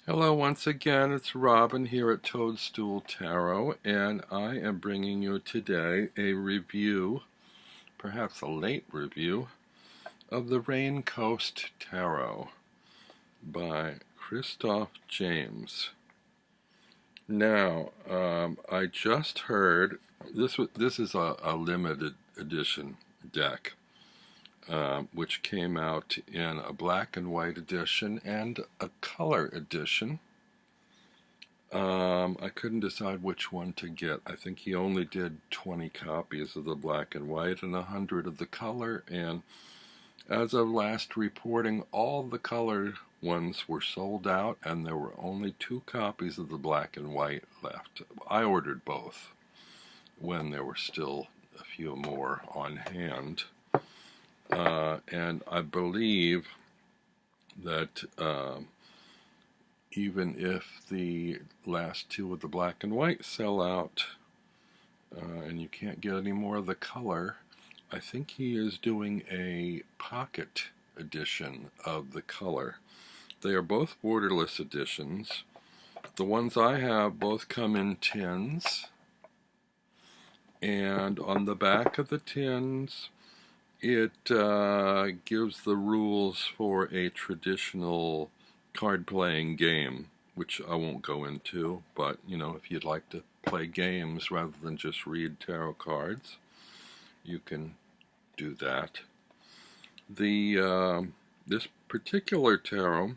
Hello once again, it's Robin here at Toadstool Tarot, and I am bringing you today a review, perhaps a late review, of the Raincoast Tarot by Christoph James. Now, I just heard, this is a limited edition deck, which came out in a black and white edition and a color edition. I couldn't decide which one to get. I think he only did 20 copies of the black and white and 100 of the color, and as of last reporting, all the color ones were sold out and there were only 2 copies of the black and white left. I ordered both when there were still a few more on hand. And I believe that even if the last 2 of the black and white sell out and you can't get any more of the color, I think he is doing a pocket edition of the color. They are both borderless editions. The ones I have both come in tins, and on the back of the tins it gives the rules for a traditional card-playing game, which I won't go into, but, you know, if you'd like to play games rather than just read tarot cards, you can do that. This particular tarot,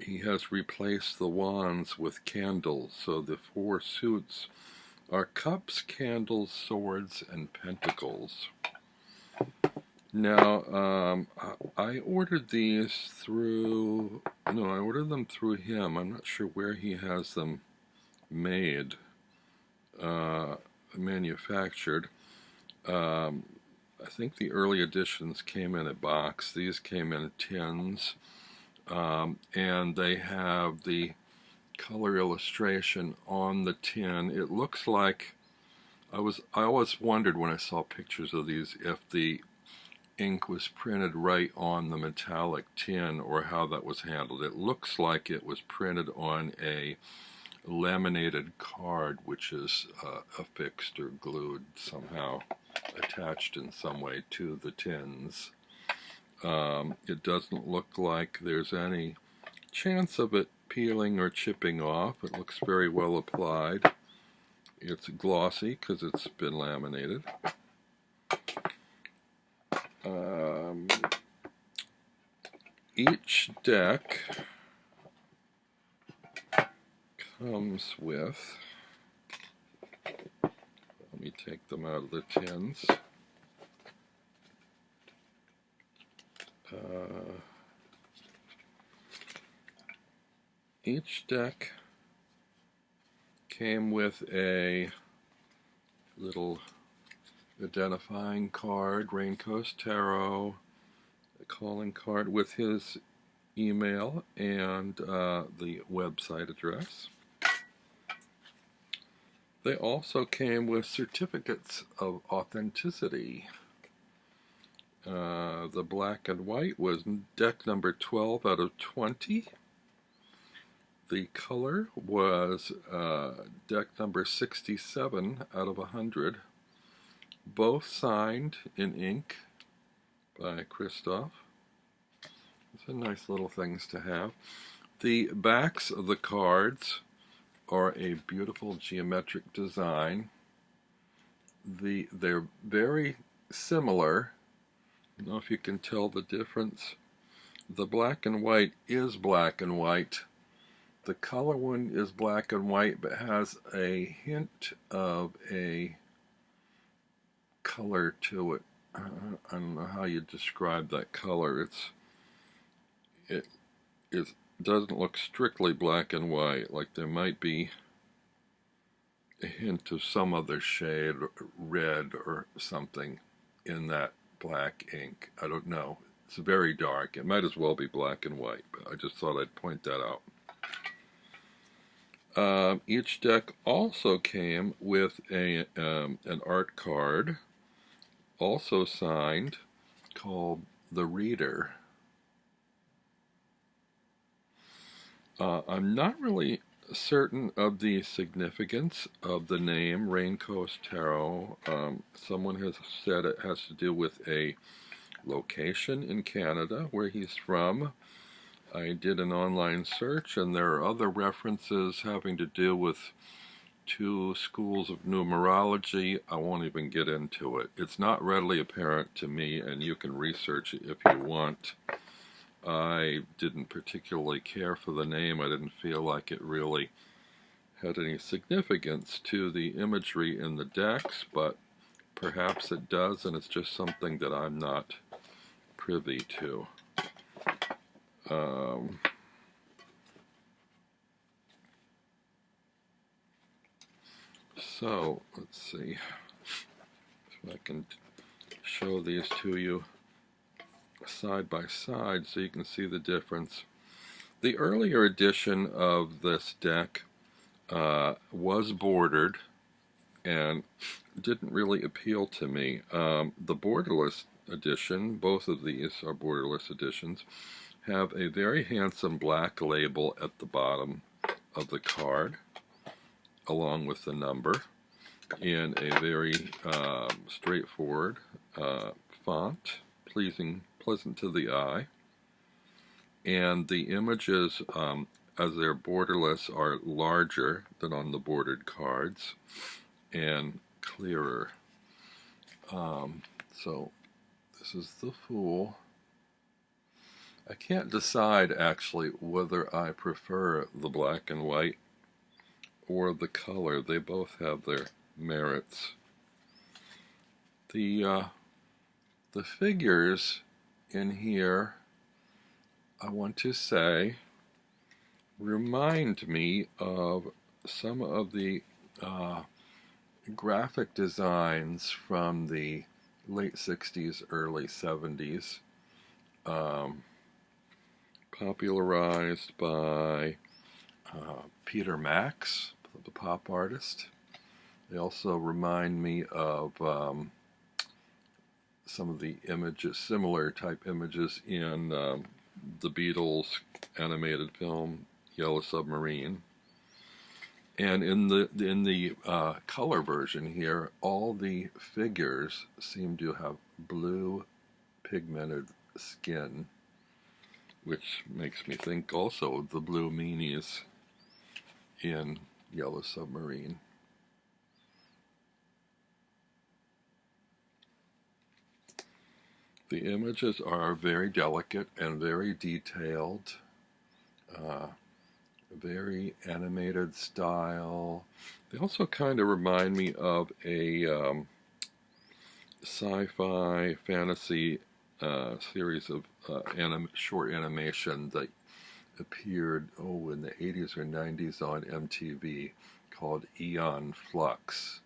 he has replaced the wands with candles, so the 4 suits are cups, candles, swords, and pentacles. Now, I ordered these through, I ordered them through him. I'm not sure where he has them made, manufactured. I think the early editions came in a box. These came in tins, and they have the color illustration on the tin. It looks like, I always wondered when I saw pictures of these if the ink was printed right on the metallic tin or how that was handled. It looks like it was printed on a laminated card, which is affixed or glued somehow, attached in some way to the tins. It doesn't look like there's any chance of it peeling or chipping off. It looks very well applied. It's glossy because it's been laminated. Each deck comes with, let me take them out of the tins. Each deck came with a little identifying card, Raincoast Tarot, a calling card with his email and the website address. They also came with certificates of authenticity. The black and white was deck number 12 out of 20. The color was deck number 67 out of 100. Both signed in ink by Christoph. These are nice little things to have. The backs of the cards are a beautiful geometric design. They're very similar. I don't know if you can tell the difference. The black and white is black and white. The color one is black and white but has a hint of a color to it. I don't know how you describe that color. It doesn't look strictly black and white, like there might be a hint of some other shade, red or something, in that black ink. I don't know. It's very dark. It might as well be black and white, but I just thought I'd point that out. Each deck also came with an art card, also signed, called The Reader. I'm not really certain of the significance of the name Raincoast Tarot. Someone has said it has to do with a location in Canada where he's from. I did an online search, and there are other references having to do with two schools of numerology. I won't even get into it. It's not readily apparent to me, and you can research it if you want. I didn't particularly care for the name. I didn't feel like it really had any significance to the imagery in the decks, but perhaps it does, and it's just something that I'm not privy to. So, let's see if I can show these to you side by side so you can see the difference. The earlier edition of this deck was bordered and didn't really appeal to me. The Borderless Edition, both of these are Borderless Editions, have a very handsome black label at the bottom of the card, along with the number, in a very straightforward font, pleasant to the eye. And the images, as they're borderless, are larger than on the bordered cards and clearer. So this is the Fool. I can't decide actually whether I prefer the black and white or the color. They both have their merits. The figures in here, I want to say, remind me of some of the graphic designs from the late 60s, early 70s, popularized by Peter Max, the pop artist. They also remind me of some of the images, similar type images in the Beatles animated film Yellow Submarine. And in the color version here, all the figures seem to have blue pigmented skin, which makes me think also of the blue meanies in Yellow Submarine. The images are very delicate and very detailed, very animated style. They also kind of remind me of a sci-fi fantasy series of short animation that appeared in the 80s or 90s on MTV called Eon Flux,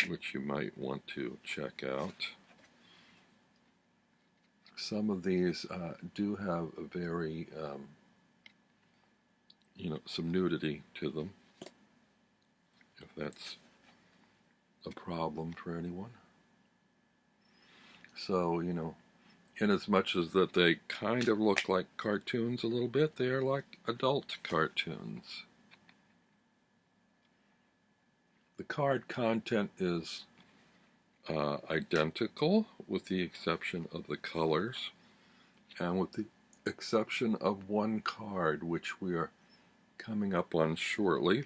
which you might want to check out. Some of these do have a very, some nudity to them, if that's a problem for anyone. So, in as much as that they kind of look like cartoons a little bit, they are like adult cartoons. The card content is identical, with the exception of the colors, and with the exception of one card, which we are coming up on shortly.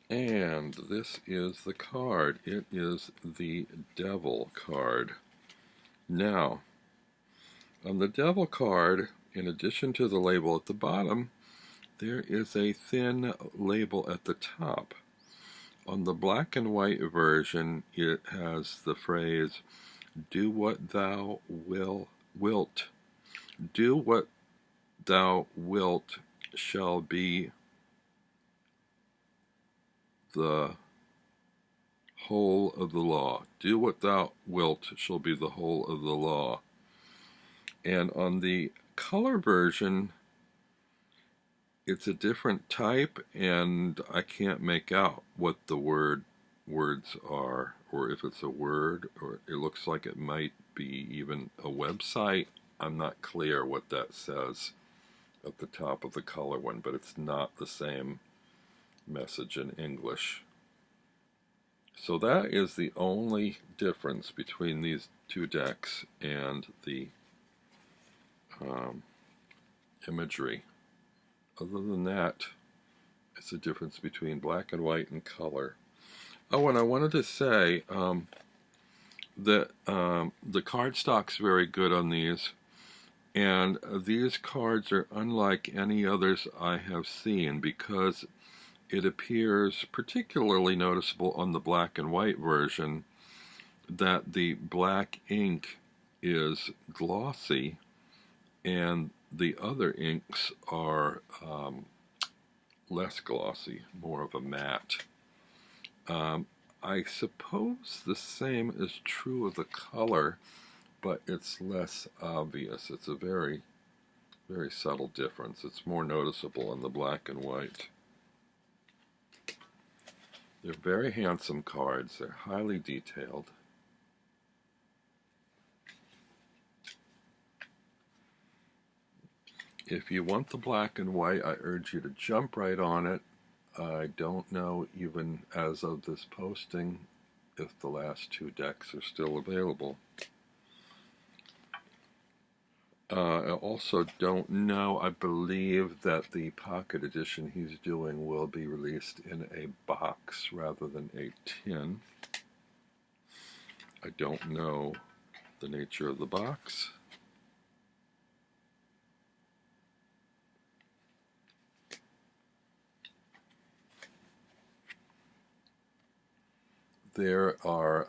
And this is the card. It is the Devil card. Now, on the Devil card, in addition to the label at the bottom, there is a thin label at the top. On the black and white version, it has the phrase, "Do what thou wilt. Do what thou wilt shall be the whole of the law. Do what thou wilt shall be the whole of the law. And on the color version, it's a different type, and I can't make out what the words are, or if it's a word, or it looks like it might be even a website. I'm not clear what that says at the top of the color one, but it's not the same message in English. So that is the only difference between these two decks and the imagery. Other than that, it's a difference between black and white and color. Oh, and I wanted to say that the cardstock's very good on these, and these cards are unlike any others I have seen because it appears particularly noticeable on the black and white version that the black ink is glossy and the other inks are less glossy, more of a matte. I suppose the same is true of the color, but it's less obvious. It's a very, very subtle difference. It's more noticeable in the black and white. They're very handsome cards. They're highly detailed. If you want the black and white, I urge you to jump right on it. I don't know, even as of this posting, if the last two decks are still available. I also don't know. I believe that the pocket edition he's doing will be released in a box rather than a tin. I don't know the nature of the box. There are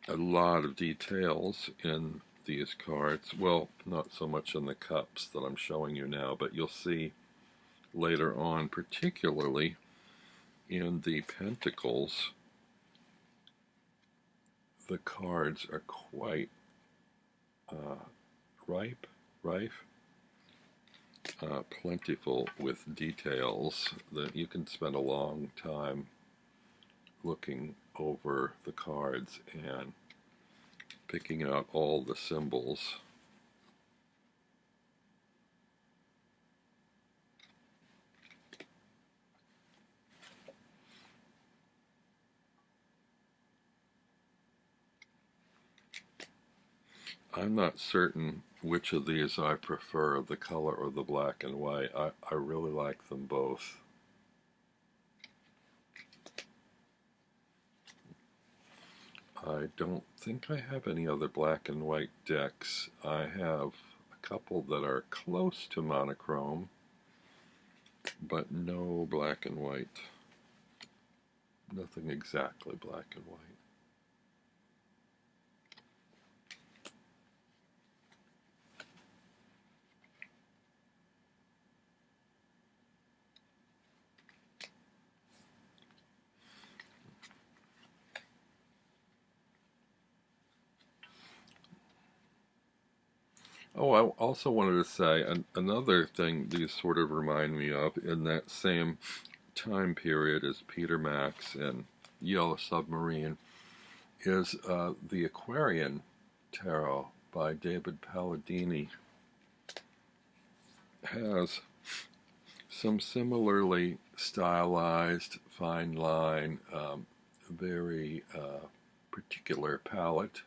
a lot of details in these cards. Well, not so much in the cups that I'm showing you now, but you'll see later on, particularly in the pentacles, the cards are quite rife, plentiful with details that you can spend a long time looking over the cards and picking out all the symbols. I'm not certain which of these I prefer, the color or the black and white. I really like them both. I don't think I have any other black and white decks. I have a couple that are close to monochrome, but no black and white. Nothing exactly black and white. Oh, I also wanted to say another thing these sort of remind me of in that same time period as Peter Max and Yellow Submarine is the Aquarian Tarot by David Palladini. Has some similarly stylized, fine line, very particular palette.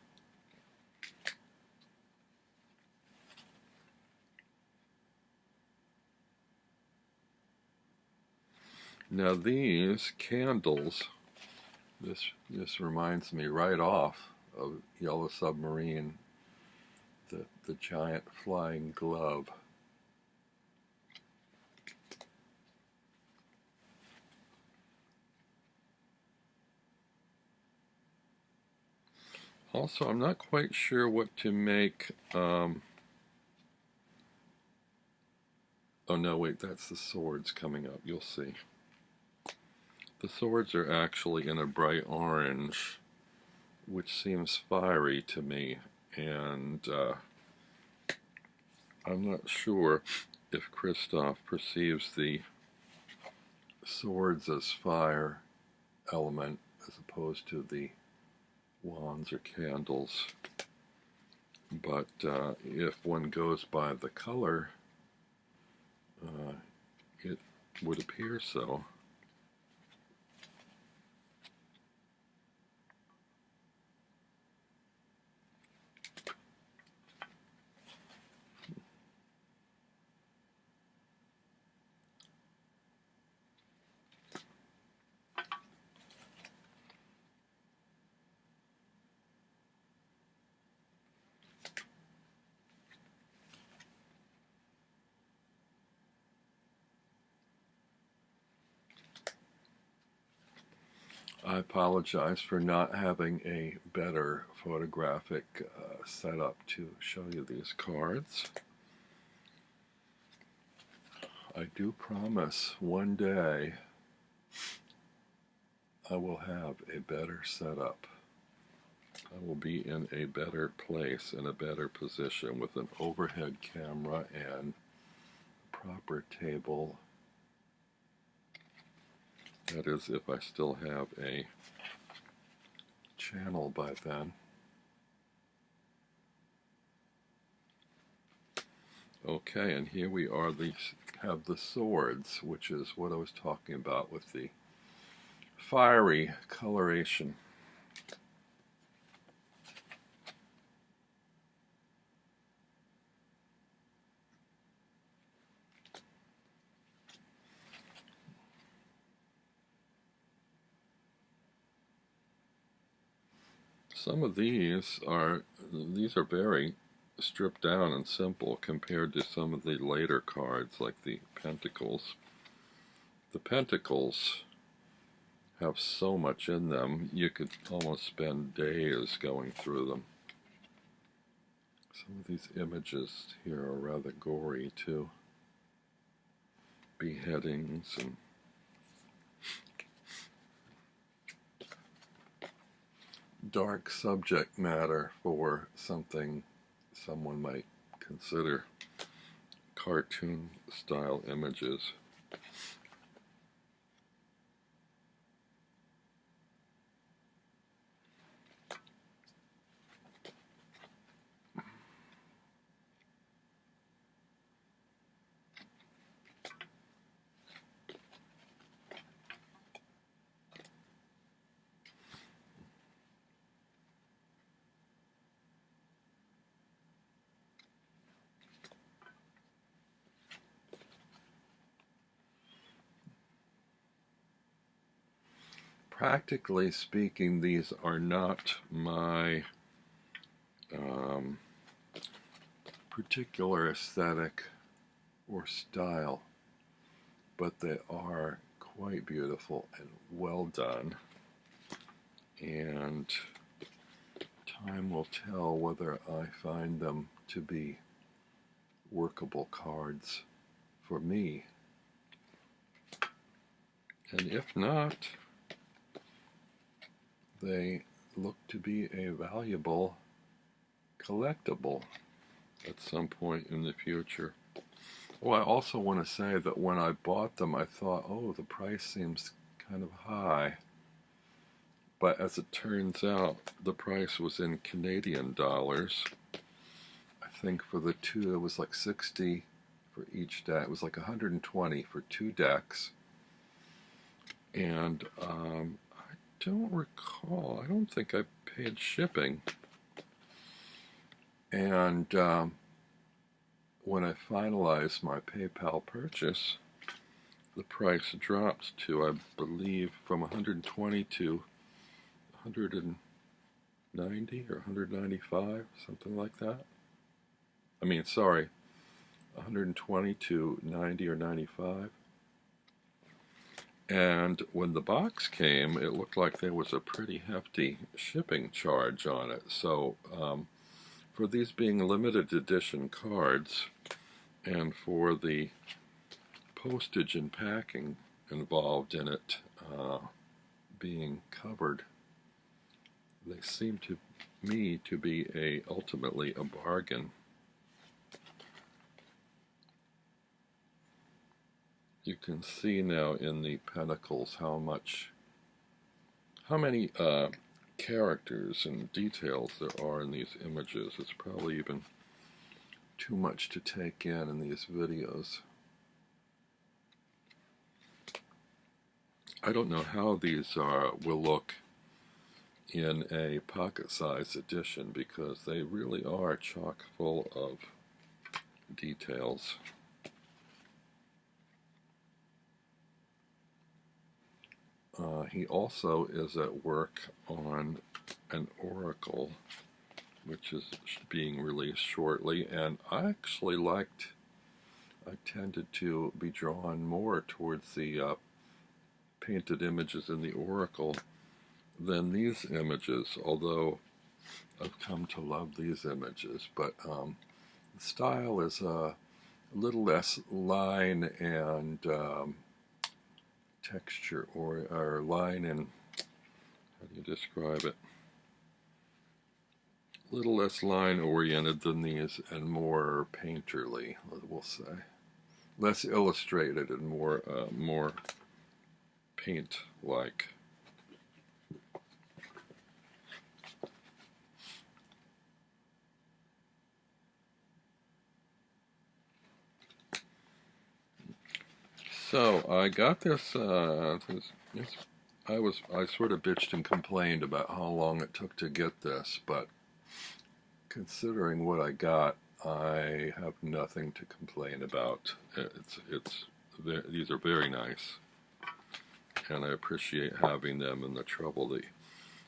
Now these candles, this reminds me right off of Yellow Submarine, the giant flying glove. Also, I'm not quite sure what to make. Oh no, wait, that's the swords coming up. You'll see. The swords are actually in a bright orange, which seems fiery to me, and I'm not sure if Christoph perceives the swords as fire element as opposed to the wands or candles, but if one goes by the color, it would appear so. I apologize for not having a better photographic setup to show you these cards. I do promise one day I will have a better setup. I will be in a better place, in a better position with an overhead camera and proper table. That is, if I still have a channel by then. Okay, and here we are, have the swords, which is what I was talking about with the fiery coloration. Some of these are very stripped down and simple compared to some of the later cards like the Pentacles. The Pentacles have so much in them, you could almost spend days going through them. Some of these images here are rather gory too. Beheadings and dark subject matter for something someone might consider cartoon style images. Practically speaking, these are not my particular aesthetic or style, but they are quite beautiful and well done, and time will tell whether I find them to be workable cards for me, and if not, they look to be a valuable collectible at some point in the future. Oh, I also want to say that when I bought them, I thought, oh, the price seems kind of high. But as it turns out, the price was in Canadian dollars. I think for the two, it was like 60 for each deck. It was like 120 for 2 decks. And I don't recall, I don't think I paid shipping. And when I finalized my PayPal purchase, the price dropped to, I believe, from 120 to 190 or 195, something like that. I mean, sorry, 120 to 90 or 95. And when the box came, it looked like there was a pretty hefty shipping charge on it. So for these being limited edition cards, and for the postage and packing involved in it, being covered. They seem to me to be ultimately a bargain. You can see now in the Pentacles how many characters and details there are in these images. It's probably even too much to take in these videos. I don't know how these will look in a pocket-sized edition, because they really are chock full of details. He also is at work on an oracle, which is being released shortly, and I tended to be drawn more towards the painted images in the oracle than these images, although I've come to love these images. But the style is a little less line and texture, or line and, how do you describe it? A little less line oriented than these, and more painterly, we'll say. Less illustrated and more paint-like. So I got this. I sort of bitched and complained about how long it took to get this, but considering what I got, I have nothing to complain about. These are very nice, and I appreciate having them and the trouble that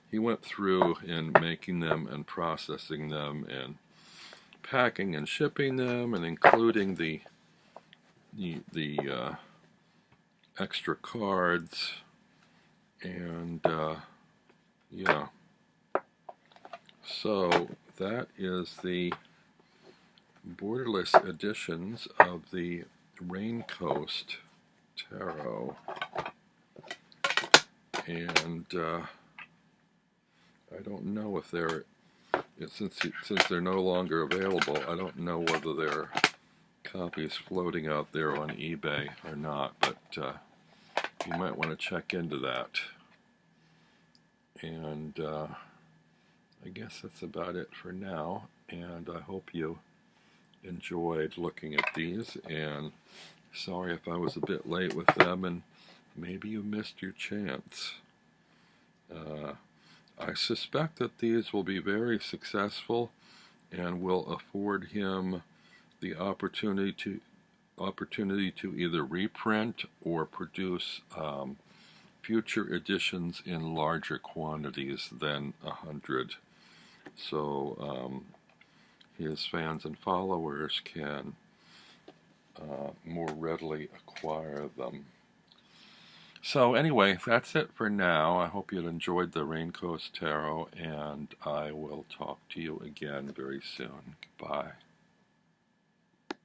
he went through in making them and processing them and packing and shipping them, and including the extra cards, and yeah. So that is the Borderless editions of the Raincoast Tarot, and I don't know if since they're no longer available, I don't know whether there are copies floating out there on eBay or not, but you might want to check into that. And I guess that's about it for now, and I hope you enjoyed looking at these, and sorry if I was a bit late with them and maybe you missed your chance. I suspect that these will be very successful and will afford him the opportunity to either reprint or produce future editions in larger quantities than 100. So his fans and followers can more readily acquire them. So anyway, that's it for now. I hope you enjoyed the Raincoast Tarot, and I will talk to you again very soon. Goodbye.